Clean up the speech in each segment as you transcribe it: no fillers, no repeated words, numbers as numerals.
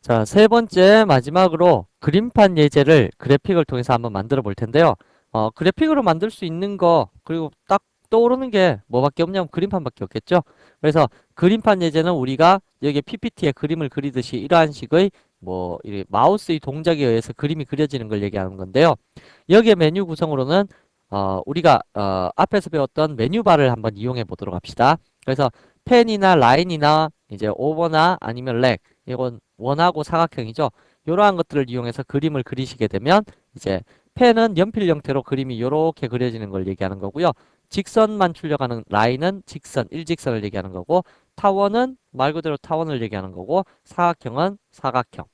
자, 세 번째 마지막으로 그림판 예제를 그래픽을 통해서 한번 만들어 볼 텐데요. 그래픽으로 만들 수 있는 거, 그리고 딱 떠오르는 게 뭐밖에 없냐면 그림판밖에 없겠죠. 그래서 그림판 예제는 우리가 여기 PPT에 그림을 그리듯이 이러한 식의 이 마우스의 동작에 의해서 그림이 그려지는 걸 얘기하는 건데요. 여기에 메뉴 구성으로는 우리가 앞에서 배웠던 메뉴바를 한번 이용해 보도록 합시다. 그래서 펜이나 라인이나 이제 오버나 아니면 렉, 이건 원하고 사각형이죠. 이러한 것들을 이용해서 그림을 그리시게 되면 이제 펜은 연필 형태로 그림이 이렇게 그려지는 걸 얘기하는 거고요. 직선만 출력하는 라인은 직선, 일직선을 얘기하는 거고, 타원은 말 그대로 타원을 얘기하는 거고, 사각형은 사각형.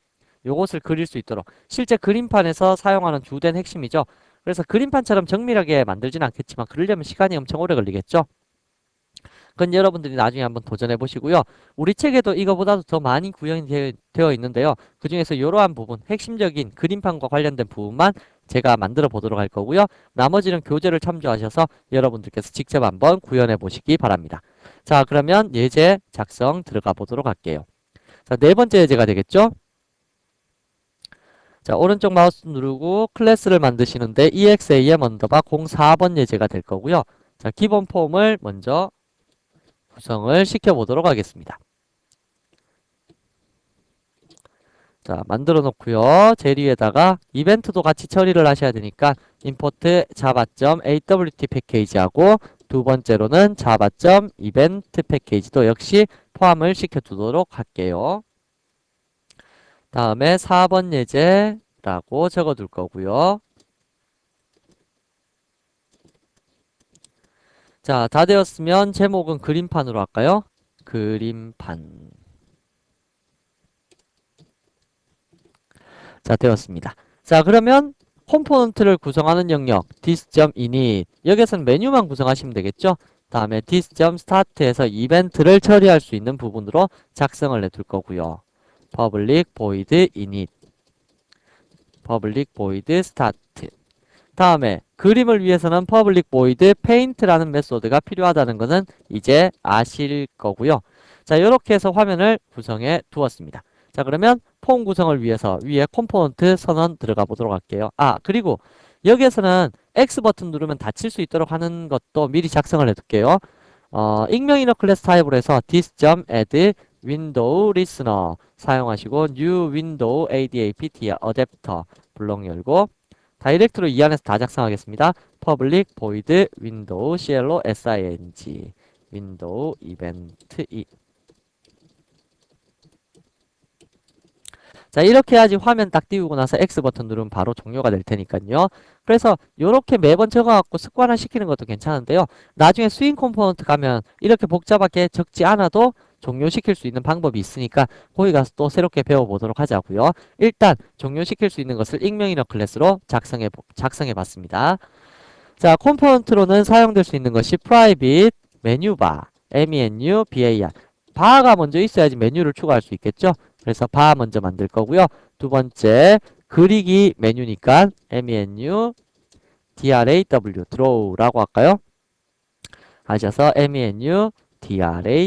요것을 그릴 수 있도록 실제 그림판에서 사용하는 주된 핵심이죠. 그래서 그림판처럼 정밀하게 만들지는 않겠지만 그리려면 시간이 엄청 오래 걸리겠죠. 그건 여러분들이 나중에 한번 도전해 보시고요. 우리 책에도 이거보다도 더 많이 구현이 되어 있는데요. 그 중에서 이러한 부분, 핵심적인 그림판과 관련된 부분만 제가 만들어 보도록 할 거고요. 나머지는 교재를 참조하셔서 여러분들께서 직접 한번 구현해 보시기 바랍니다. 자, 그러면 예제 작성 들어가 보도록 할게요. 자, 네 번째 예제가 되겠죠? 자, 오른쪽 마우스 누르고 클래스를 만드시는데 exam 언더바 04번 예제가 될 거고요. 자, 기본 폼을 먼저 구성을 시켜보도록 하겠습니다. 자, 만들어 놓고요. 제일 위에다가 이벤트도 같이 처리를 하셔야 되니까 import java.awt 패키지하고 두 번째로는 java.event 패키지도 역시 포함을 시켜두도록 할게요. 다음에 4번 예제라고 적어둘 거고요. 자, 다 되었으면 제목은 그림판으로 할까요? 그림판. 자, 되었습니다. 자, 그러면 컴포넌트를 구성하는 영역 this.init 여기서는 메뉴만 구성하시면 되겠죠? 다음에 this.start에서 이벤트를 처리할 수 있는 부분으로 작성을 해둘 거고요. public void init public void start 다음에 그림을 위해서는 public void paint라는 메소드가 필요하다는 것은 이제 아실 거고요. 자, 이렇게 해서 화면을 구성해 두었습니다. 자, 그러면 폼 구성을 위해서 위에 컴포넌트 선언 들어가 보도록 할게요. 그리고 여기에서는 X 버튼 누르면 닫힐 수 있도록 하는 것도 미리 작성을 해둘게요. 익명인어 클래스 타입으로 해서 this.add window listener 사용하시고 new window adapter 어댑터 블록 열고 다이렉트로 이 안에서 다 작성하겠습니다. public void window closing window event e 자, 이렇게 해야지 화면 딱 띄우고 나서 X 버튼 누르면 바로 종료가 될 테니까요. 그래서 이렇게 매번 적어갖고 습관화 시키는 것도 괜찮은데요. 나중에 스윙 컴포넌트 가면 이렇게 복잡하게 적지 않아도 종료시킬 수 있는 방법이 있으니까 거기 가서 또 새롭게 배워보도록 하자고요. 일단 종료시킬 수 있는 것을 익명인어 클래스로 작성해 봤습니다. 자, 컴포넌트로는 사용될 수 있는 것이 private, 메뉴바, menu, bar. 바가 먼저 있어야지 메뉴를 추가할 수 있겠죠? 그래서 바 먼저 만들 거고요. 두 번째, 그리기 메뉴니까 menu, draw, draw라고 할까요? 하셔서 menu, draw.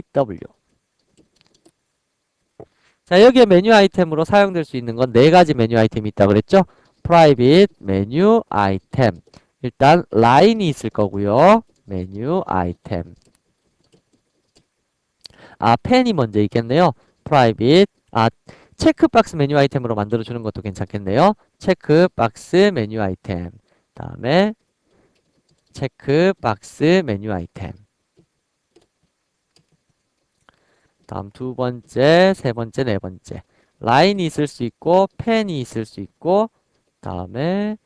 자, 여기에 메뉴 아이템으로 사용될 수 있는 건 네 가지 메뉴 아이템이 있다고 그랬죠? private, 메뉴 아이템. 일단 라인이 있을 거고요. 메뉴 아이템. 펜이 먼저 있겠네요. private. 체크박스 메뉴 아이템으로 만들어주는 것도 괜찮겠네요. 체크박스 메뉴 아이템. 다음에 체크박스 메뉴 아이템. 다음 두 번째, 세 번째, 네 번째. 라인이 있을 수 있고, 펜이 있을 수 있고, 다음에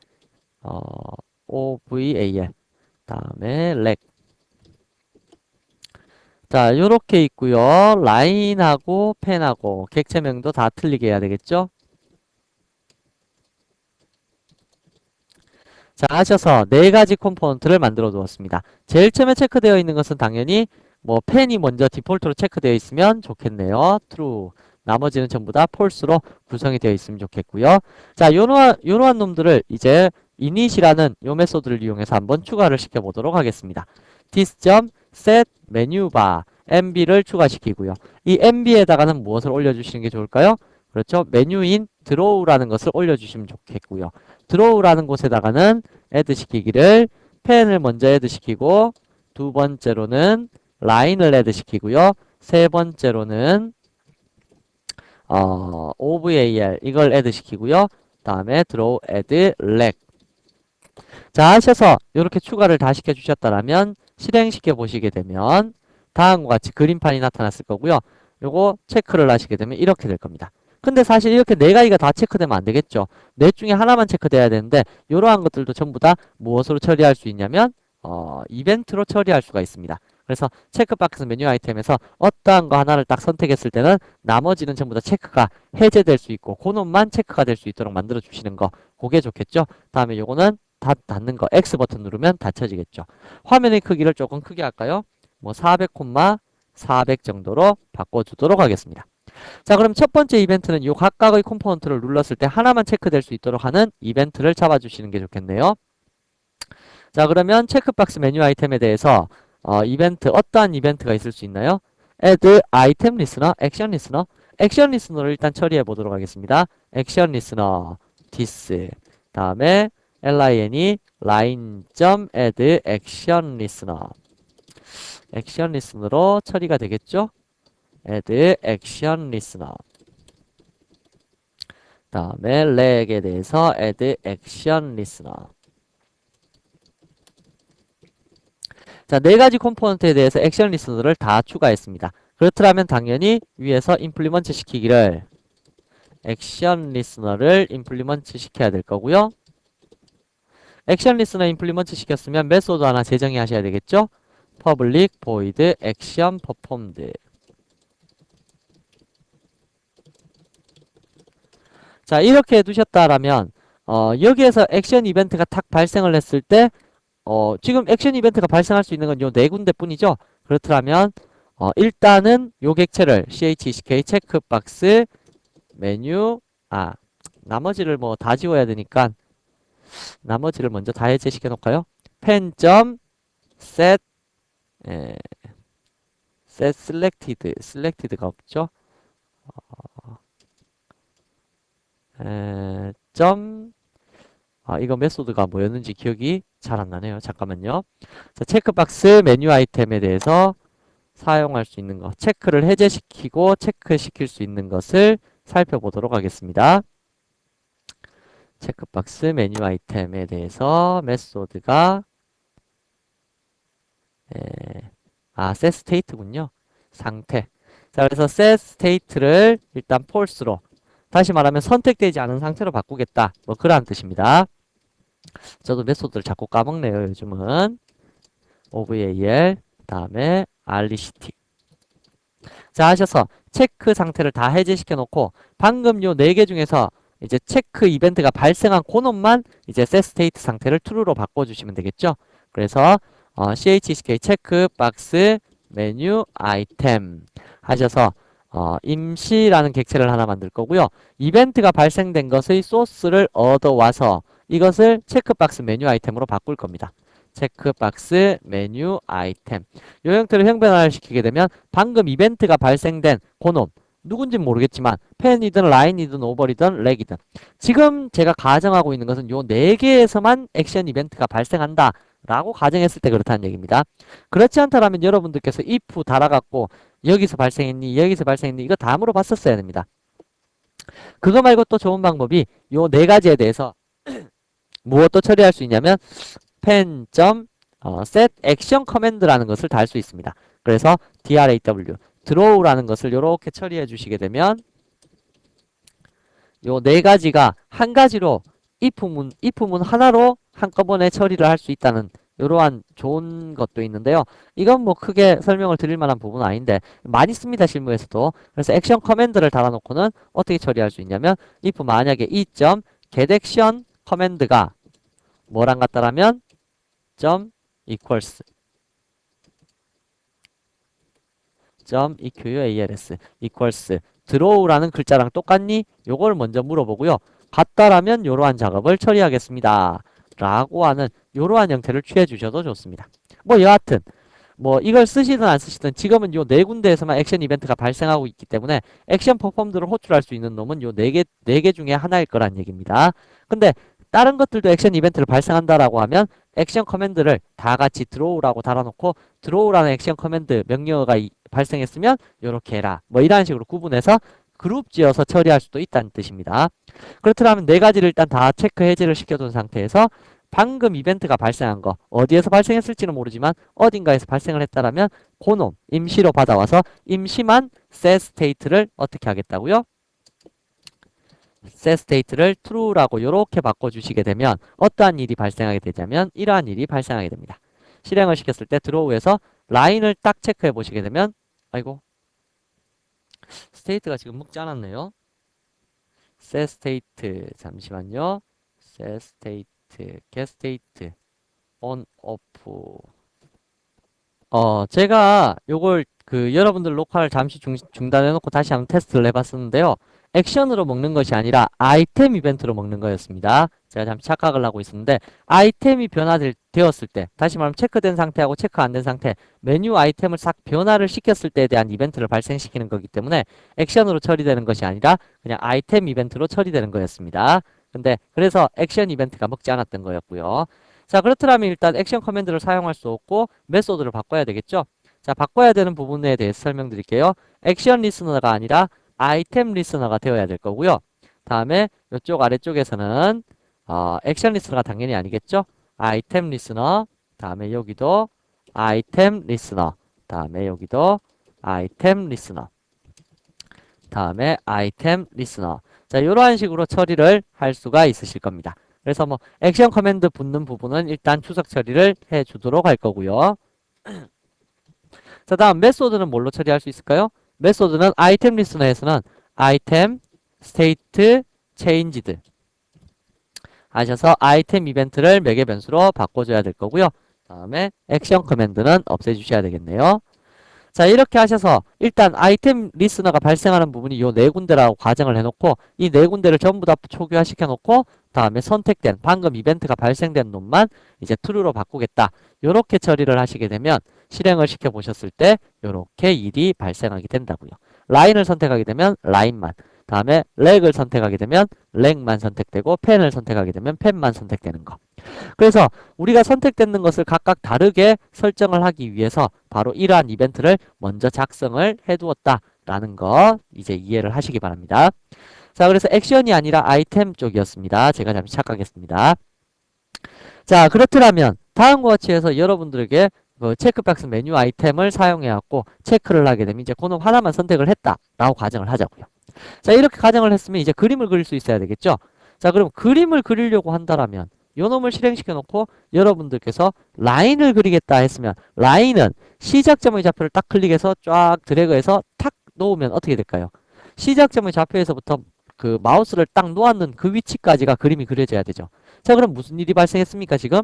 OVAL. 다음에 렉. 자, 요렇게 있고요. 라인하고 펜하고 객체명도 다 틀리게 해야 되겠죠? 자, 하셔서 네 가지 컴포넌트를 만들어 두었습니다. 제일 처음에 체크되어 있는 것은 당연히 펜이 먼저 디폴트로 체크되어 있으면 좋겠네요. true. 나머지는 전부 다 false로 구성이 되어 있으면 좋겠고요. 자, 요러한 놈들을 이제 init이라는 요 메소드를 이용해서 한번 추가를 시켜 보도록 하겠습니다. this.set menu bar mb를 추가시키고요. 이 mb에다가는 무엇을 올려주시는 게 좋을까요? 그렇죠? 메뉴인 드로우라는 것을 올려주시면 좋겠고요. 드로우라는 곳에다가는 애드 시키기를 펜을 먼저 애드 시키고 두 번째로는 라인을 애드 시키고요. 세 번째로는 OVAL 이걸 애드 시키고요. 다음에 드로우 애드 렉. 자, 하셔서 이렇게 추가를 다 시켜주셨다라면 실행시켜 보시게 되면 다음과 같이 그림판이 나타났을 거고요. 요거 체크를 하시게 되면 이렇게 될 겁니다. 근데 사실 이렇게 네 가지가 다 체크되면 안 되겠죠. 넷 중에 하나만 체크돼야 되는데 이러한 것들도 전부 다 무엇으로 처리할 수 있냐면 이벤트로 처리할 수가 있습니다. 그래서 체크박스 메뉴 아이템에서 어떠한 거 하나를 딱 선택했을 때는 나머지는 전부 다 체크가 해제될 수 있고 그놈만 체크가 될 수 있도록 만들어 주시는 거 그게 좋겠죠. 다음에 요거는 다 닫는 거 X 버튼 누르면 닫혀지겠죠. 화면의 크기를 조금 크게 할까요? 뭐 400, 400 정도로 바꿔주도록 하겠습니다. 자, 그럼 첫 번째 이벤트는 이 각각의 컴포넌트를 눌렀을 때 하나만 체크될 수 있도록 하는 이벤트를 잡아주시는 게 좋겠네요. 자, 그러면 체크박스 메뉴 아이템에 대해서 이벤트, 어떠한 이벤트가 있을 수 있나요? add item listener, action listener. 액션 리스너를 일단 처리해 보도록 하겠습니다. 액션 리스너 this 다음에 line line.add 액션 리스너 액션 리스너로 처리가 되겠죠? add 액션 리스너 다음에 렉에 대해서 add 액션 리스너. 자, 네 가지 컴포넌트에 대해서 액션 리스너를 다 추가했습니다. 그렇다면 당연히 위에서 임플리먼트 시키기를 액션 리스너를 임플리먼트 시켜야 될 거고요. 액션 리스너 임플리먼트 시켰으면 메소드 하나 제정해 하셔야 되겠죠? public void action performed. 자, 이렇게 해두셨다라면 여기에서 액션 이벤트가 탁 발생을 했을 때 지금 액션 이벤트가 발생할 수 있는 건 요 네 군데 뿐이죠. 그렇다면 일단은 요 객체를 chk 체크박스 메뉴 나머지를 뭐 다 지워야 되니까 나머지를 먼저 다 해제시켜 놓을까요? pen.set set selected가 없죠. 이거 메소드가 뭐였는지 기억이 잘 안 나네요. 잠깐만요. 자, 체크박스 메뉴 아이템에 대해서 사용할 수 있는 거, 체크를 해제시키고 체크시킬 수 있는 것을 살펴보도록 하겠습니다. 체크박스 메뉴 아이템에 대해서 메소드가 set state군요. 상태. 자, 그래서 set state를 일단 false로 다시 말하면 선택되지 않은 상태로 바꾸겠다. 뭐 그러한 뜻입니다. 저도 메소드를 자꾸 까먹네요. 요즘은 OVAL 다음에 RECT. 자, 하셔서 체크 상태를 다 해제시켜 놓고 방금 요 4개 중에서 이제 체크 이벤트가 발생한 그놈만 이제 set state 상태를 true로 바꿔주시면 되겠죠. 그래서 chck 체크 박스 메뉴 아이템 하셔서 임시라는 객체를 하나 만들 거고요. 이벤트가 발생된 것의 소스를 얻어와서 이것을 체크박스 메뉴 아이템으로 바꿀 겁니다. 체크박스 메뉴 아이템. 이 형태를 형변화를 시키게 되면 방금 이벤트가 발생된 그놈 누군진 모르겠지만 펜이든 라인이든 오버이든 렉이든 지금 제가 가정하고 있는 것은 요 4개에서만 액션 이벤트가 발생한다 라고 가정했을 때 그렇다는 얘기입니다. 그렇지 않다면 여러분들께서 if 달아갖고 여기서 발생했니 여기서 발생했니 이거 다 물어봤었어야 됩니다. 그거 말고 또 좋은 방법이 요 4가지에 대해서 무엇도 처리할 수 있냐면 pen.set action command라는 것을 달 수 있습니다. 그래서 draw draw라는 것을 이렇게 처리해 주시게 되면 요 4가지가 한 가지로 if문 하나로 한꺼번에 처리를 할 수 있다는 이러한 좋은 것도 있는데요. 이건 뭐 크게 설명을 드릴 만한 부분은 아닌데 많이 씁니다. 실무에서도. 그래서 액션 커맨드를 달아놓고는 어떻게 처리할 수 있냐면 if 만약에 get_action 커맨드가 뭐랑 같다라면 equals equals equals draw라는 글자랑 똑같니? 요걸 먼저 물어보고요. 같다라면 이러한 작업을 처리하겠습니다. 라고 하는 이러한 형태를 취해 주셔도 좋습니다. 뭐 여하튼 뭐 이걸 쓰시든 안 쓰시든 지금은 요 네 군데에서만 액션 이벤트가 발생하고 있기 때문에 액션 퍼폼들을 호출할 수 있는 놈은 요 네 개 중에 하나일 거란 얘기입니다. 근데 다른 것들도 액션 이벤트를 발생한다라고 하면 액션 커맨드를 다 같이 드로우라고 달아놓고 드로우라는 액션 커맨드 명령어가 발생했으면 요렇게 해라. 뭐 이런 식으로 구분해서 그룹 지어서 처리할 수도 있다는 뜻입니다. 그렇다면 네 가지를 일단 다 체크 해제를 시켜둔 상태에서 방금 이벤트가 발생한 거 어디에서 발생했을지는 모르지만 어딘가에서 발생을 했다라면 그놈 임시로 받아와서 임시만 set state를 어떻게 하겠다고요? set state를 true라고 이렇게 바꿔주시게 되면 어떠한 일이 발생하게 되냐면 이러한 일이 발생하게 됩니다. 실행을 시켰을 때 드로우에서 라인을 딱 체크해 보시게 되면 아이고 스테이트가 지금 묵지 않았네요. set state 잠시만요. set state get state on off 제가 요걸 여러분들 녹화를 잠시 중단해 놓고 다시 한번 테스트를 해봤었는데요. 액션으로 먹는 것이 아니라 아이템 이벤트로 먹는 거였습니다. 제가 잠시 착각을 하고 있었는데 아이템이 변화되었을 때 다시 말하면 체크된 상태하고 체크 안 된 상태 메뉴 아이템을 싹 변화를 시켰을 때에 대한 이벤트를 발생시키는 거기 때문에 액션으로 처리되는 것이 아니라 그냥 아이템 이벤트로 처리되는 거였습니다. 근데 그래서 액션 이벤트가 먹지 않았던 거였고요. 자, 그렇다면 일단 액션 커맨드를 사용할 수 없고 메소드를 바꿔야 되겠죠? 자, 바꿔야 되는 부분에 대해서 설명드릴게요. 액션 리스너가 아니라 아이템 리스너가 되어야 될 거고요. 다음에 이쪽 아래쪽에서는 액션 리스너가 당연히 아니겠죠? 아이템 리스너, 다음에 여기도 아이템 리스너, 다음에 여기도 아이템 리스너, 다음에 아이템 리스너. 자, 이러한 식으로 처리를 할 수가 있으실 겁니다. 그래서 뭐 액션 커맨드 붙는 부분은 일단 추석 처리를 해 주도록 할 거고요. 자, 다음 메소드는 뭘로 처리할 수 있을까요? 메소드는 아이템 리스너에서는 아이템 스테이트 체인지드 하셔서 아이템 이벤트를 매개 변수로 바꿔줘야 될 거고요. 다음에 액션 커맨드는 없애주셔야 되겠네요. 자, 이렇게 하셔서 일단 아이템 리스너가 발생하는 부분이 요 네 군데라고 가정을 해놓고 이 네 군데를 전부 다 초기화 시켜놓고 다음에 선택된 방금 이벤트가 발생된 놈만 이제 true로 바꾸겠다. 요렇게 처리를 하시게 되면 실행을 시켜 보셨을 때 요렇게 일이 발생하게 된다고요. 라인을 선택하게 되면 라인만, 다음에 렉을 선택하게 되면 렉만 선택되고 펜을 선택하게 되면 펜만 선택되는 거. 그래서 우리가 선택되는 것을 각각 다르게 설정을 하기 위해서 바로 이러한 이벤트를 먼저 작성을 해두었다라는 거 이제 이해를 하시기 바랍니다. 자, 그래서 액션이 아니라 아이템 쪽이었습니다. 제가 잠시 착각했습니다. 자, 그렇더라면 다음과 같이 해서 여러분들에게 체크박스 메뉴 아이템을 사용해갖고 체크를 하게 되면 이제 그놈 하나만 선택을 했다라고 가정을 하자고요. 자, 이렇게 가정을 했으면 이제 그림을 그릴 수 있어야 되겠죠? 자, 그럼 그림을 그리려고 한다라면 요 놈을 실행시켜 놓고 여러분들께서 라인을 그리겠다 했으면 라인은 시작점의 좌표를 딱 클릭해서 쫙 드래그해서 탁 놓으면 어떻게 될까요? 시작점의 좌표에서부터 그 마우스를 딱 놓았는 그 위치까지가 그림이 그려져야 되죠. 자, 그럼 무슨 일이 발생했습니까? 지금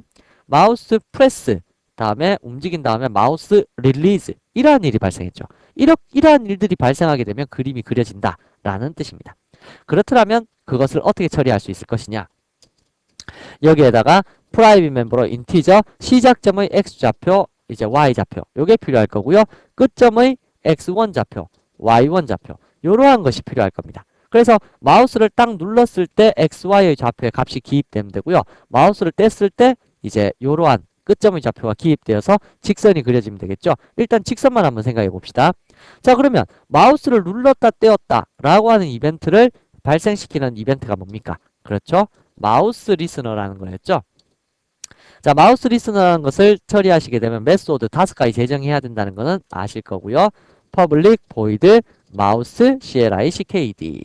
마우스 프레스 다음에 움직인 다음에 마우스 릴리즈 이러한 일이 발생했죠. 이러한 일들이 발생하게 되면 그림이 그려진다 라는 뜻입니다. 그렇다면 그것을 어떻게 처리할 수 있을 것이냐? 여기에다가 프라이빗 멤버로 인티저 시작점의 x좌표 이제 y좌표 요게 필요할 거고요. 끝점의 x1 좌표 y1 좌표 요러한 것이 필요할 겁니다. 그래서 마우스를 딱 눌렀을 때 XY의 좌표에 값이 기입되면 되고요. 마우스를 뗐을 때 이제 이러한 끝점의 좌표가 기입되어서 직선이 그려지면 되겠죠. 일단 직선만 한번 생각해 봅시다. 자, 그러면 마우스를 눌렀다 떼었다 라고 하는 이벤트를 발생시키는 이벤트가 뭡니까? 그렇죠. 마우스 리스너라는 거였죠. 자, 마우스 리스너라는 것을 처리하시게 되면 메소드 5가지 제정해야 된다는 것은 아실 거고요. public void mouse clickd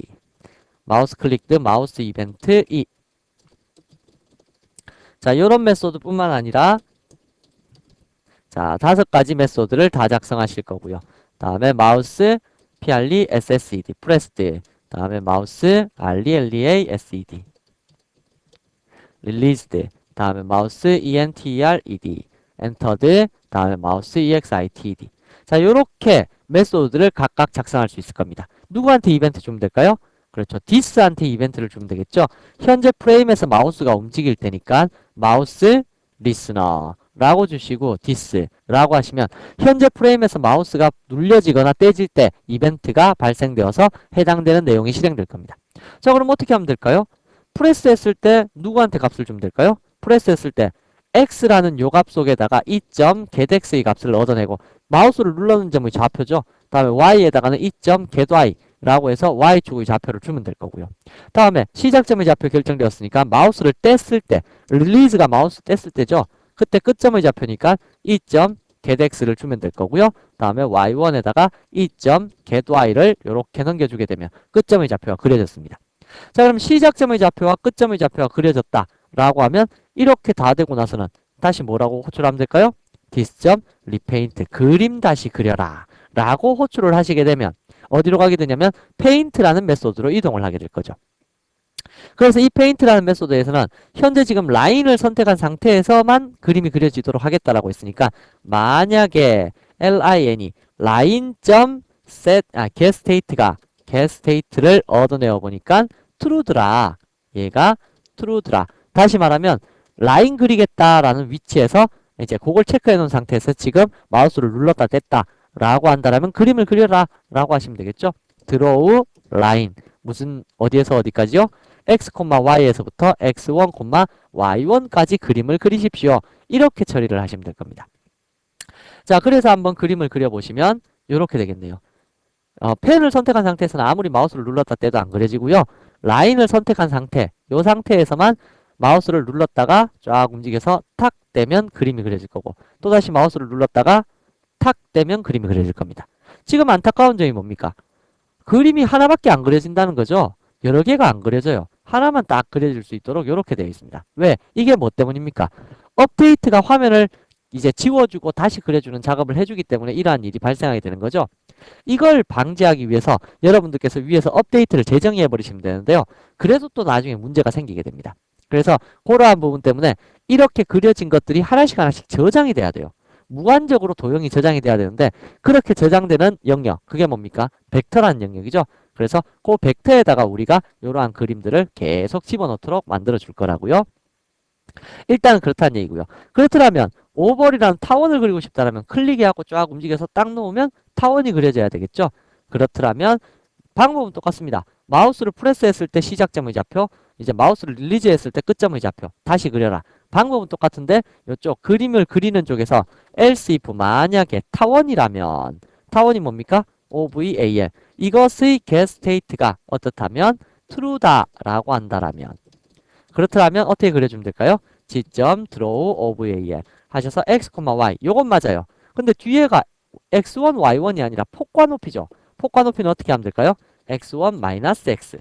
마우스 클릭드 마우스 이벤트 2. 자, 요런 메소드 뿐만 아니라 자, 5가지 메소드를 다 작성하실 거고요. 다음에 마우스 prli ssed pressed 다음에 마우스 rlea sed released 다음에 마우스 entred entered 다음에 마우스 exitd. 자, 요렇게 메소드를 각각 작성할 수 있을 겁니다. 누구한테 이벤트 주면 될까요? 그렇죠. this한테 이벤트를 주면 되겠죠. 현재 프레임에서 마우스가 움직일 테니까 마우스 리스너 라고 주시고 this 라고 하시면 현재 프레임에서 마우스가 눌려지거나 떼질 때 이벤트가 발생되어서 해당되는 내용이 실행될 겁니다. 자, 그럼 어떻게 하면 될까요? 프레스 했을 때 누구한테 값을 주면 될까요? 프레스 했을 때 x라는 요 값 속에다가 이.getx의 값을 얻어내고 마우스를 눌러는 점의 좌표죠. 다음에 y에다가는 이.gety 라고 해서 y축의 좌표를 주면 될 거고요. 다음에 시작점의 좌표 결정되었으니까 마우스를 뗐을 때 릴리즈가 마우스 뗐을 때죠. 그때 끝점의 좌표니까 이.getx를 주면 될 거고요. 다음에 y1에다가 이.gety를 이렇게 넘겨주게 되면 끝점의 좌표가 그려졌습니다. 자, 그럼 시작점의 좌표와 끝점의 좌표가 그려졌다 라고 하면 이렇게 다 되고 나서는 다시 뭐라고 호출하면 될까요? this.repaint 그림 다시 그려라 라고 호출을 하시게 되면 어디로 가게 되냐면 paint라는 메소드로 이동을 하게 될 거죠. 그래서 이 paint라는 메소드에서는 현재 지금 라인을 선택한 상태에서만 그림이 그려지도록 하겠다라고 했으니까 만약에 lin이 line.getState가 getState를 얻어내어 보니까 true더라. 얘가 true더라. 다시 말하면 라인 그리겠다라는 위치에서 이제 그걸 체크해 놓은 상태에서 지금 마우스를 눌렀다 뗐다 라고 한다라면 그림을 그려라 라고 하시면 되겠죠. draw line 무슨 어디에서 어디까지요? x, y에서부터 x1, y1까지 그림을 그리십시오. 이렇게 처리를 하시면 될 겁니다. 자, 그래서 한번 그림을 그려보시면 이렇게 되겠네요. 펜을 선택한 상태에서는 아무리 마우스를 눌렀다 떼도 안 그려지고요. 라인을 선택한 상태, 이 상태에서만 마우스를 눌렀다가 쫙 움직여서 탁 떼면 그림이 그려질 거고 또다시 마우스를 눌렀다가 탁 떼면 그림이 그려질 겁니다. 지금 안타까운 점이 뭡니까? 그림이 하나밖에 안 그려진다는 거죠. 여러 개가 안 그려져요. 하나만 딱 그려질 수 있도록 이렇게 되어 있습니다. 왜? 이게 뭐 때문입니까? 업데이트가 화면을 이제 지워주고 다시 그려주는 작업을 해주기 때문에 이러한 일이 발생하게 되는 거죠. 이걸 방지하기 위해서 여러분들께서 위에서 업데이트를 재정의해 버리시면 되는데요. 그래도 또 나중에 문제가 생기게 됩니다. 그래서 그러한 부분 때문에 이렇게 그려진 것들이 하나씩 하나씩 저장이 돼야 돼요. 무한적으로 도형이 저장이 돼야 되는데 그렇게 저장되는 영역, 그게 뭡니까? 벡터라는 영역이죠. 그래서 그 벡터에다가 우리가 이러한 그림들을 계속 집어넣도록 만들어 줄 거라고요. 일단은 그렇다는 얘기고요. 그렇더라면 오벌이라는 타원을 그리고 싶다면 클릭해갖고 쫙 움직여서 딱 놓으면 타원이 그려져야 되겠죠. 그렇더라면 방법은 똑같습니다. 마우스를 프레스했을 때 시작점의 좌표, 이제 마우스를 릴리즈했을 때 끝점의 좌표 다시 그려라. 방법은 똑같은데 이쪽 그림을 그리는 쪽에서 else if 만약에 타원이라면 타원이 뭡니까? OVAL 이것의 getState가 어떻다면 true다 라고 한다라면 그렇다면 어떻게 그려주면 될까요? g.draw OVAL 하셔서 x, y 요건 맞아요. 근데 뒤에가 x1, y1이 아니라 폭과 높이죠. 폭과 높이는 어떻게 하면 될까요? x1 마이너스 x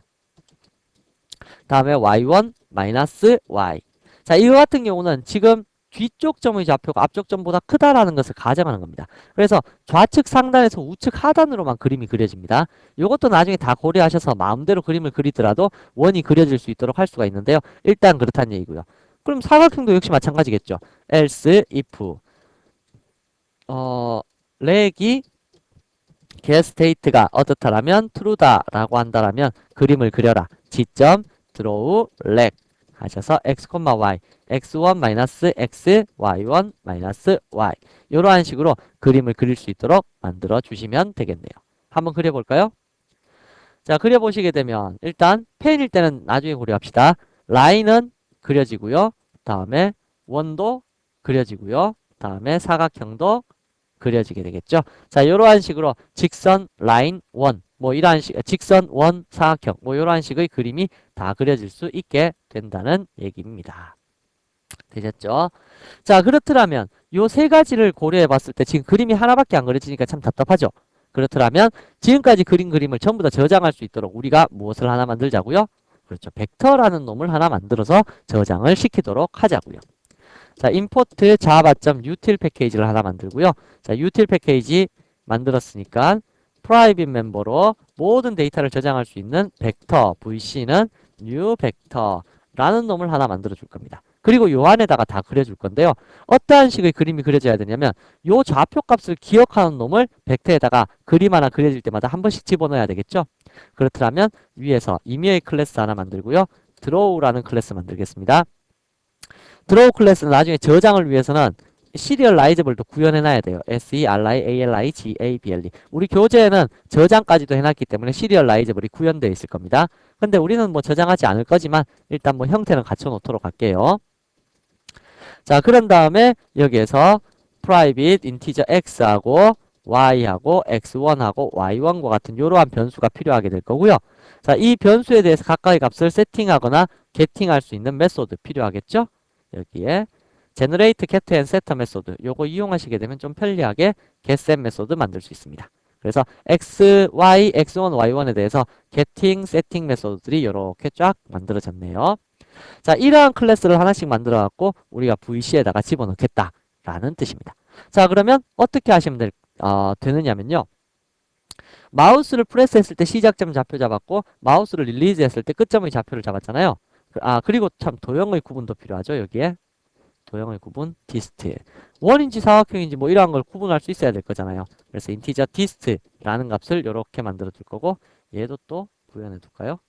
다음에 y1 마이너스 y 자, 이거 같은 경우는 지금 뒤쪽 점의 좌표가 앞쪽 점보다 크다라는 것을 가정하는 겁니다. 그래서 좌측 상단에서 우측 하단으로만 그림이 그려집니다. 이것도 나중에 다 고려하셔서 마음대로 그림을 그리더라도 원이 그려질 수 있도록 할 수가 있는데요. 일단 그렇다는 얘기고요. 그럼 사각형도 역시 마찬가지겠죠. else if 렉이 getState가 어떻다라면 true다라고 한다라면 그림을 그려라. g.draw 렉 하셔서 x, y, x1 x, y1 y 이러한 식으로 그림을 그릴 수 있도록 만들어 주시면 되겠네요. 한번 그려볼까요? 자, 그려보시게 되면 일단 펜일 때는 나중에 고려합시다. 라인은 그려지고요. 다음에 원도 그려지고요. 다음에 사각형도 그려지게 되겠죠. 자, 이러한 식으로 직선, 라인, 원, 뭐 이러한 식, 직선, 원, 사각형, 뭐 이러한 식의 그림이 다 그려질 수 있게 된다는 얘기입니다. 되셨죠? 자, 그렇더라면 요 세 가지를 고려해 봤을 때 지금 그림이 하나밖에 안 그려지니까 참 답답하죠? 그렇더라면 지금까지 그린 그림을 전부 다 저장할 수 있도록 우리가 무엇을 하나 만들자고요? 그렇죠. 벡터라는 놈을 하나 만들어서 저장을 시키도록 하자고요. 자, import java.util 패키지를 하나 만들고요. 자, util 패키지 만들었으니까 private 멤버로 모든 데이터를 저장할 수 있는 벡터 vc는 new vector라는 놈을 하나 만들어 줄 겁니다. 그리고 요 안에다가 다 그려줄 건데요. 어떠한 식의 그림이 그려져야 되냐면 요 좌표 값을 기억하는 놈을 벡터에다가 그림 하나 그려질 때마다 한 번씩 집어넣어야 되겠죠. 그렇다면 위에서 임의의 클래스 하나 만들고요. draw라는 클래스 만들겠습니다. 드로우 클래스는 나중에 저장을 위해서는 시리얼라이저블도 구현해놔야 돼요. serialiglable. 우리 교재에는 저장까지도 해놨기 때문에 시리얼라이저블이 구현되어 있을 겁니다. 근데 우리는 뭐 저장하지 않을 거지만 일단 뭐 형태는 갖춰놓도록 할게요. 자, 그런 다음에 여기에서 private integer x하고 y하고 x1하고 y1과 같은 이러한 변수가 필요하게 될 거고요. 자, 이 변수에 대해서 각각의 값을 세팅하거나 게팅할 수 있는 메소드 필요하겠죠? 여기에 generate get and set 메소드 요거 이용하시게 되면 좀 편리하게 getSet 메소드 만들 수 있습니다. 그래서 x, y, x1, y1에 대해서 getting, setting 메소드들이 이렇게 쫙 만들어졌네요. 자, 이러한 클래스를 하나씩 만들어 갖고 우리가 VC에다가 집어넣겠다라는 뜻입니다. 자, 그러면 어떻게 하시면 되느냐면요. 마우스를 프레스했을 때 시작점 좌표 잡았고 마우스를 릴리즈 했을 때 끝점의 좌표를 잡았잖아요. 그리고 참 도형의 구분도 필요하죠. 여기에 도형의 구분 디스트 원인지 사각형인지 뭐 이러한 걸 구분할 수 있어야 될 거잖아요. 그래서 인티저 디스트라는 값을 이렇게 만들어 둘 거고 얘도 또 구현해 둘까요?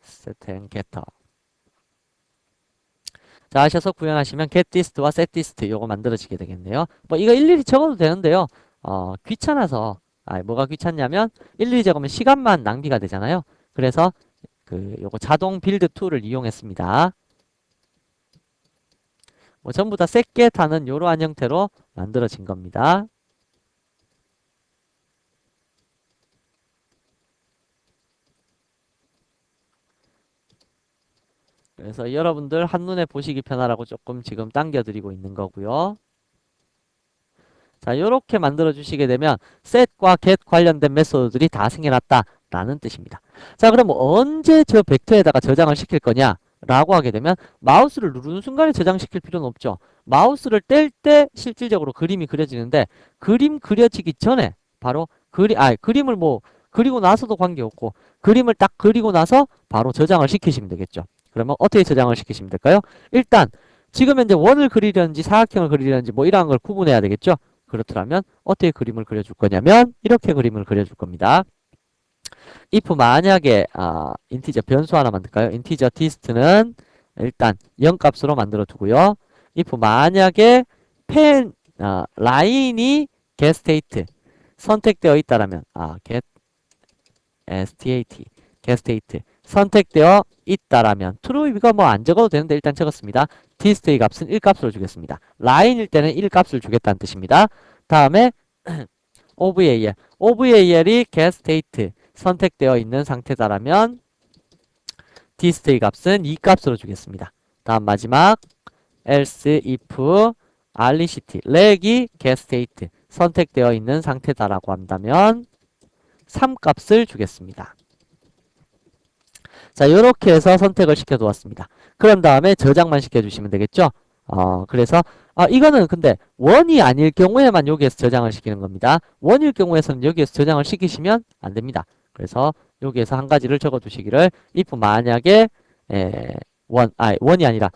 set and getter. 자, 하셔서 구현하시면 getDist와 setDist 요거 만들어지게 되겠네요. 뭐 이거 일일이 적어도 되는데요. 귀찮아서 뭐가 귀찮냐면 일일이 적으면 시간만 낭비가 되잖아요. 그래서 요거 자동 빌드 툴을 이용했습니다. 뭐 전부 다 setget하는 이러한 형태로 만들어진 겁니다. 그래서 여러분들 한눈에 보시기 편하라고 조금 지금 당겨드리고 있는 거고요. 자, 이렇게 만들어 주시게 되면 set과 get 관련된 메소드들이 다 생겨났다라는 뜻입니다. 자, 그럼 언제 저 벡터에다가 저장을 시킬 거냐? 라고 하게 되면 마우스를 누르는 순간에 저장시킬 필요는 없죠. 마우스를 뗄 때 실질적으로 그림이 그려지는데 그림 그려지기 전에 바로 그림을 뭐 그리고 나서도 관계없고 그림을 딱 그리고 나서 바로 저장을 시키시면 되겠죠. 그러면 어떻게 저장을 시키시면 될까요? 일단 지금 현재 원을 그리려는지 사각형을 그리려는지 뭐 이러한 걸 구분해야 되겠죠. 그렇더라면 어떻게 그림을 그려줄 거냐면 이렇게 그림을 그려줄 겁니다. if 만약에 인티저 변수 하나 만들까요? 인티저 dist는 일단 0값으로 만들어 두고요. if 만약에 라인이 getState 선택되어 있다라면 get state 선택되어 있다라면 true 이거 뭐 안 적어도 되는데 일단 적었습니다. dist의 값은 1값으로 주겠습니다. 라인일 때는 1값을 주겠다는 뜻입니다. 다음에 OVAL이 getState 선택되어 있는 상태다라면 dist의 값은 2값으로 주겠습니다. 다음 마지막 else if RECT 렉이 getState 선택되어 있는 상태다라고 한다면 3값을 주겠습니다. 자, 이렇게 해서 선택을 시켜두었습니다. 그런 다음에 저장만 시켜주시면 되겠죠? 그래서 이거는 근데 원이 아닐 경우에만 여기에서 저장을 시키는 겁니다. 원일 경우에서는 여기에서 저장을 시키시면 안 됩니다. 그래서 여기에서 한 가지를 적어두시기를 if 만약에 원이 아니라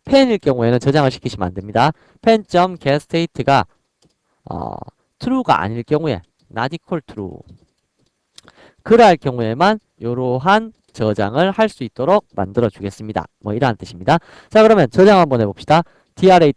펜일 경우에는 저장을 시키시면 안 됩니다. pen.getState가 true가 아닐 경우에 not equal true 그럴 경우에만 이러한 저장을 할 수 있도록 만들어 주겠습니다. 뭐 이러한 뜻입니다. 자, 그러면 저장 한번 해봅시다. draw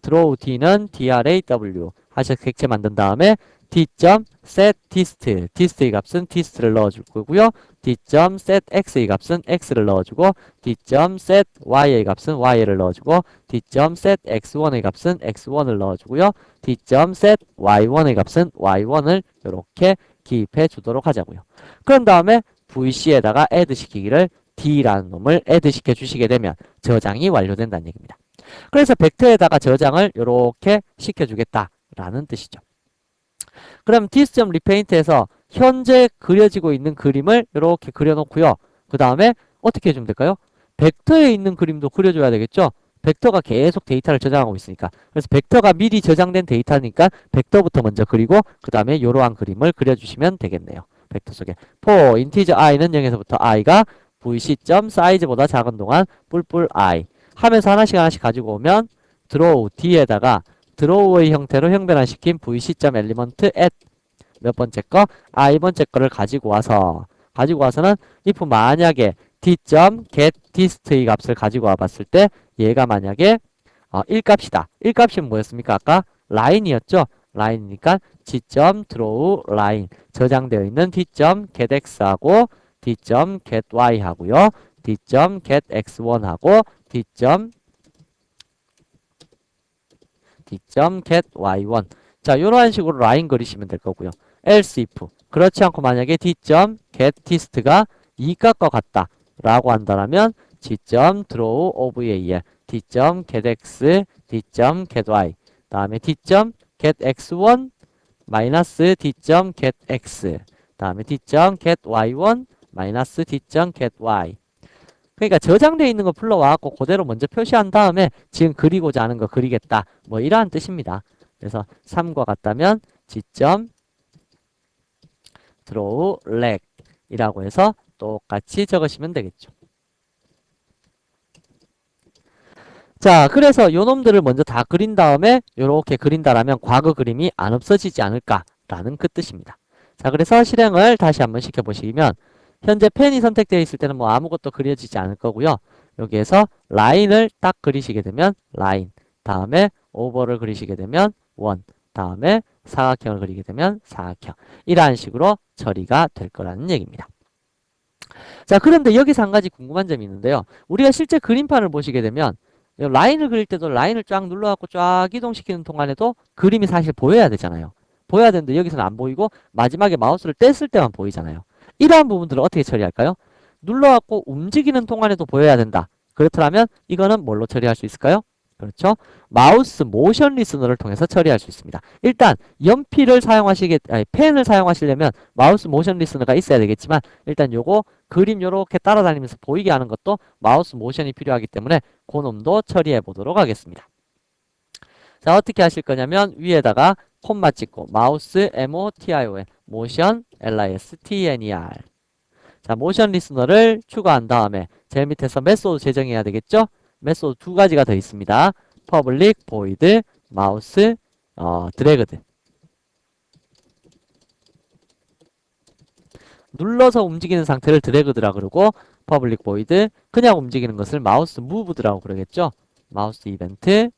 draw d는 draw 하셔서 객체 만든 다음에 d.setDist dist의 값은 dist를 넣어줄 거고요. d.setX의 값은 x를 넣어주고 d.setY의 값은 y를 넣어주고 d.setX1의 값은 x1을 넣어주고요. d.setY1의 값은 y1을 이렇게 기입해 주도록 하자고요. 그런 다음에 VC에다가 add 시키기를 D라는 놈을 add 시켜 주시게 되면 저장이 완료된다는 얘기입니다. 그래서 벡터에다가 저장을 이렇게 시켜주겠다라는 뜻이죠. 그럼 dis.repaint에서 현재 그려지고 있는 그림을 이렇게 그려놓고요. 그 다음에 어떻게 해주면 될까요? 벡터에 있는 그림도 그려줘야 되겠죠? 벡터가 계속 데이터를 저장하고 있으니까. 그래서 벡터가 미리 저장된 데이터니까 벡터부터 먼저 그리고 그 다음에 이러한 그림을 그려주시면 되겠네요. 벡터 속에 for integer i는 0에서부터 i가 vc.size보다 작은 동안 뿔뿔 i 하면서 하나씩 가지고 오면 draw d에다가 draw의 형태로 형변화시킨 vc.element at 몇 번째 거? i번째 거를 가지고 와서는 if 만약에 d.getDist의 값을 가지고 와봤을 때 얘가 만약에 일값이다. 일값이 뭐였습니까? 아까 라인이었죠? 라인이니까 G점 draw line 저장되어 있는 D점 get x하고 D점 get y 하고요. D점 get x1 하고 D점 get y1. 자, 이런 식으로 라인 그리시면 될 거고요. else if 그렇지 않고 만약에 D점 get test가 이값과 같다 라고 한다면 G점 draw of a D점 get x D점 get y 다음에 D점 get x1 마이너스 D점 get x 다음에 D점 get y1 마이너스 D점 get y. 그러니까 저장되어 있는 거 불러와갖고 그대로 먼저 표시한 다음에 지금 그리고자 하는 거 그리겠다. 뭐 이러한 뜻입니다. 그래서 3과 같다면 G점 draw leg 이라고 해서 똑같이 적으시면 되겠죠. 자, 그래서 요 놈들을 먼저 다 그린 다음에 요렇게 그린다라면 과거 그림이 안 없어지지 않을까라는 그 뜻입니다. 자, 그래서 실행을 다시 한번 시켜보시면 현재 펜이 선택되어 있을 때는 뭐 아무것도 그려지지 않을 거고요. 여기에서 라인을 딱 그리시게 되면 라인, 다음에 오버를 그리시게 되면 원, 다음에 사각형을 그리게 되면 사각형. 이러한 식으로 처리가 될 거라는 얘기입니다. 자, 그런데 여기서 한 가지 궁금한 점이 있는데요. 우리가 실제 그림판을 보시게 되면 라인을 그릴 때도 라인을 쫙 눌러갖고 쫙 이동시키는 동안에도 그림이 사실 보여야 되잖아요. 보여야 되는데 여기서는 안 보이고 마지막에 마우스를 뗐을 때만 보이잖아요. 이러한 부분들을 어떻게 처리할까요? 눌러갖고 움직이는 동안에도 보여야 된다. 그렇다면 이거는 뭘로 처리할 수 있을까요? 그렇죠. 마우스 모션 리스너를 통해서 처리할 수 있습니다. 일단 연필을 펜을 사용하시려면 마우스 모션 리스너가 있어야 되겠지만 일단 요거 그림 요렇게 따라다니면서 보이게 하는 것도 마우스 모션이 필요하기 때문에 그 놈도 처리해 보도록 하겠습니다. 자, 어떻게 하실 거냐면 위에다가 콤마 찍고 마우스 MOTION 모션 LISTNER 자, 모션 리스너를 추가한 다음에 제일 밑에서 메소드 제정해야 되겠죠? 메소드 두 가지가 더 있습니다. 퍼블릭 보이드 마우스 드래그드 눌러서 움직이는 상태를 드래그드라 그러고 퍼블릭 보이드 그냥 움직이는 것을 마우스 무브드라고 그러겠죠? 마우스 이벤트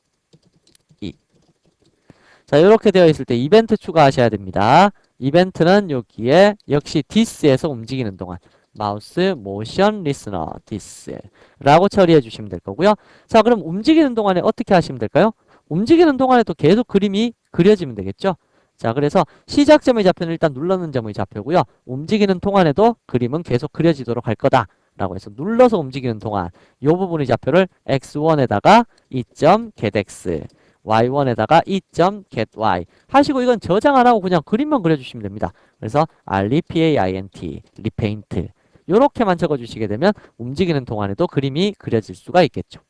자, 이렇게 되어 있을 때 이벤트 추가하셔야 됩니다. 이벤트는 여기에 역시 this에서 움직이는 동안 마우스 모션 리스너 this라고 처리해 주시면 될 거고요. 자, 그럼 움직이는 동안에 어떻게 하시면 될까요? 움직이는 동안에도 계속 그림이 그려지면 되겠죠? 자, 그래서 시작점의 좌표는 일단 눌러는 점의 좌표고요. 움직이는 동안에도 그림은 계속 그려지도록 할 거다. 라고 해서 눌러서 움직이는 동안 이 부분의 좌표를 x1에다가 2.getx y1에다가 2.gety 하시고 이건 저장 안 하고 그냥 그림만 그려주시면 됩니다. 그래서 repaint, repaint 요렇게만 적어주시게 되면 움직이는 동안에도 그림이 그려질 수가 있겠죠.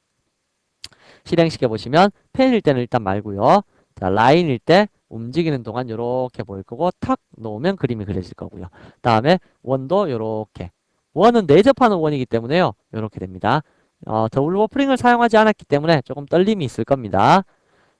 실행시켜 보시면 펜일 때는 일단 말고요. 자, 라인일 때 움직이는 동안 요렇게 보일 거고 탁 놓으면 그림이 그려질 거고요. 다음에 원도 요렇게 원은 내접하는 원이기 때문에요. 요렇게 됩니다. 더블 워프링을 사용하지 않았기 때문에 조금 떨림이 있을 겁니다.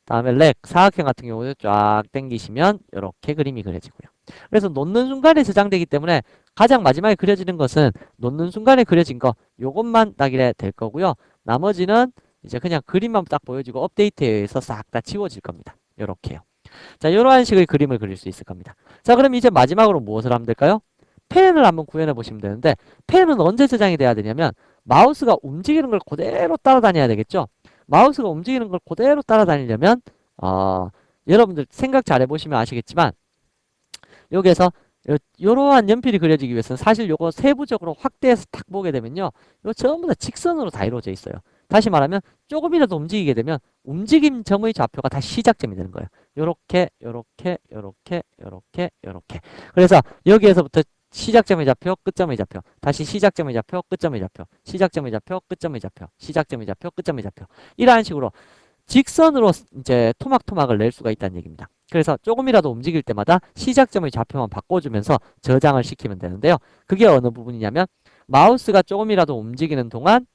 다음에 렉, 사각형 같은 경우도 쫙 당기시면 이렇게 그림이 그려지고요. 그래서 놓는 순간에 저장되기 때문에 가장 마지막에 그려지는 것은 놓는 순간에 그려진 거 요것만 딱이래 될 거고요. 나머지는 이제 그냥 그림만 딱 보여지고 업데이트에 의해서 싹 다 지워질 겁니다. 요렇게요. 자, 이러한 식의 그림을 그릴 수 있을 겁니다. 자, 그럼 이제 마지막으로 무엇을 하면 될까요? 펜을 한번 구현해 보시면 되는데 펜은 언제 저장이 돼야 되냐면 마우스가 움직이는 걸 그대로 따라다녀야 되겠죠? 마우스가 움직이는 걸 그대로 따라다니려면 여러분들 생각 잘 해보시면 아시겠지만 여기에서 이러한 연필이 그려지기 위해서는 사실 요거 세부적으로 확대해서 딱 보게 되면요. 이거 전부 다 직선으로 다 이루어져 있어요. 다시 말하면 조금이라도 움직이게 되면 움직임 점의 좌표가 다시 시작점이 되는 거예요. 요렇게 요렇게 요렇게 요렇게 요렇게 그래서 여기에서부터 시작점의 좌표, 끝점의 좌표, 다시 시작점의 좌표, 끝점의 좌표, 시작점의 좌표, 끝점의 좌표, 시작점의 좌표, 끝점의 좌표 이러한 식으로 직선으로 이제 토막토막을 낼 수가 있다는 얘기입니다. 그래서 조금이라도 움직일 때마다 시작점의 좌표만 바꿔주면서 저장을 시키면 되는데요. 그게 어느 부분이냐면 마우스가 조금이라도 움직이는 동안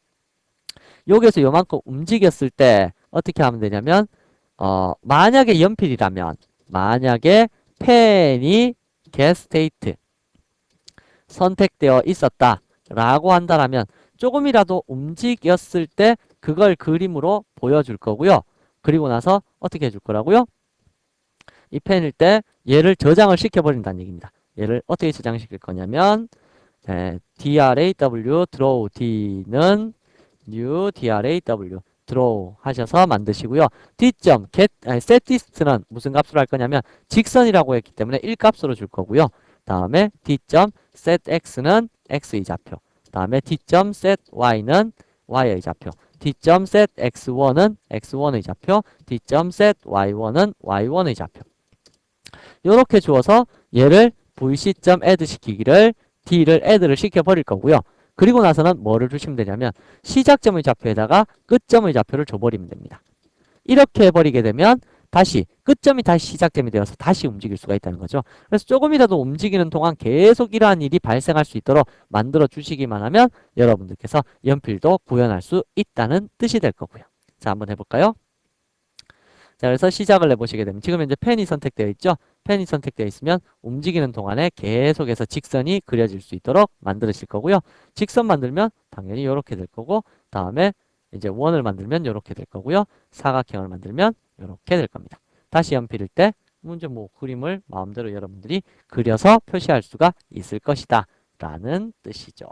여기에서 요만큼 움직였을 때 어떻게 하면 되냐면 만약에 연필이라면 만약에 펜이 get state 선택되어 있었다 라고 한다면 조금이라도 움직였을 때 그걸 그림으로 보여줄 거고요. 그리고 나서 어떻게 해줄 거라고요? 이 펜일 때 얘를 저장을 시켜버린다는 얘기입니다. 얘를 어떻게 저장시킬 거냐면 draw draw d는 new draw draw 하셔서 만드시고요. d.get set dist는 무슨 값으로 할 거냐면 직선이라고 했기 때문에 1값으로 줄 거고요. 다음에 d.set x는 x의 좌표. 다음에 d.set y는 y의 좌표. d.set x1은 x1의 좌표. d.set y1은 y1의 좌표. 이렇게 주어서 얘를 vc.add 시키기를 d를 add를 시켜버릴 거고요. 그리고 나서는 뭐를 주시면 되냐면 시작점의 좌표에다가 끝점의 좌표를 줘버리면 됩니다. 이렇게 해버리게 되면 다시 끝점이 다시 시작점이 되어서 다시 움직일 수가 있다는 거죠. 그래서 조금이라도 움직이는 동안 계속 이러한 일이 발생할 수 있도록 만들어 주시기만 하면 여러분들께서 연필도 구현할 수 있다는 뜻이 될 거고요. 자, 한번 해볼까요? 자, 그래서 시작을 해보시게 되면 지금 현재 펜이 선택되어 있죠? 펜이 선택되어 있으면 움직이는 동안에 계속해서 직선이 그려질 수 있도록 만드실 거고요. 직선 만들면 당연히 이렇게 될 거고, 다음에 이제 원을 만들면 이렇게 될 거고요. 사각형을 만들면 이렇게 될 겁니다. 다시 연필일 때 문제 뭐 그림을 마음대로 여러분들이 그려서 표시할 수가 있을 것이다 라는 뜻이죠.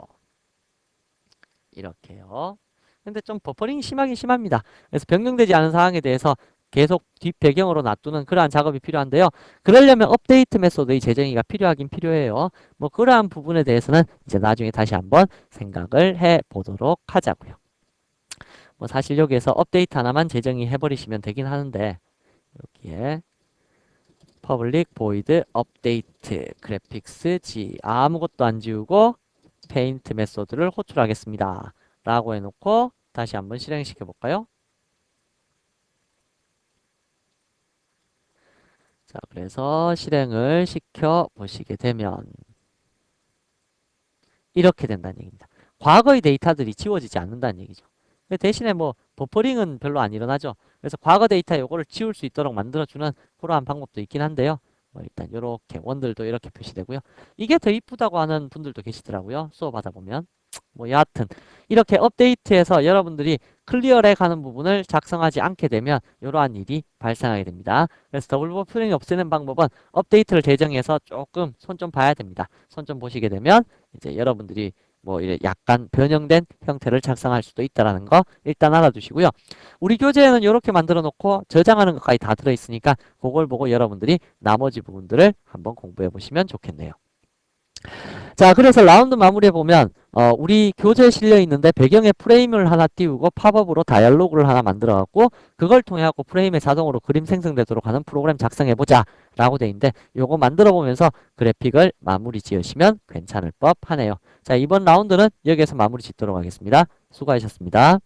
이렇게요. 근데 좀 버퍼링이 심하긴 심합니다. 그래서 변경되지 않은 사항에 대해서 계속 뒷배경으로 놔두는 그러한 작업이 필요한데요. 그러려면 업데이트 메소드의 재정의가 필요하긴 필요해요. 뭐 그러한 부분에 대해서는 이제 나중에 다시 한번 생각을 해 보도록 하자고요. 뭐 사실 여기에서 업데이트 하나만 재정의 해버리시면 되긴 하는데 여기에 public void update graphics g 아무것도 안 지우고 페인트 메소드를 호출하겠습니다. 라고 해놓고 다시 한번 실행시켜 볼까요? 자, 그래서 실행을 시켜 보시게 되면 이렇게 된다는 얘기입니다. 과거의 데이터들이 지워지지 않는다는 얘기죠. 대신에 뭐 버퍼링은 별로 안 일어나죠. 그래서 과거 데이터 요거를 지울 수 있도록 만들어주는 그러한 방법도 있긴 한데요. 뭐 일단 이렇게 원들도 이렇게 표시되고요. 이게 더 이쁘다고 하는 분들도 계시더라고요. 수업하다 보면. 뭐 여하튼 이렇게 업데이트해서 여러분들이 클리어렉 하는 부분을 작성하지 않게 되면 이러한 일이 발생하게 됩니다. 그래서 더블 버퍼링 없애는 방법은 업데이트를 재정해서 조금 손 좀 봐야 됩니다. 손 좀 보시게 되면 이제 여러분들이 뭐 이래 약간 변형된 형태를 작성할 수도 있다는 거 일단 알아두시고요. 우리 교재에는 이렇게 만들어 놓고 저장하는 것까지 다 들어있으니까 그걸 보고 여러분들이 나머지 부분들을 한번 공부해 보시면 좋겠네요. 자, 그래서 라운드 마무리해 보면 우리 교재에 실려 있는데 배경에 프레임을 하나 띄우고 팝업으로 다이얼로그를 하나 만들어 갖고 그걸 통해 갖고 프레임에 자동으로 그림 생성되도록 하는 프로그램 작성해 보자 라고 돼 있는데 요거 만들어 보면서 그래픽을 마무리 지으시면 괜찮을 법 하네요. 자, 이번 라운드는 여기에서 마무리 짓도록 하겠습니다. 수고하셨습니다.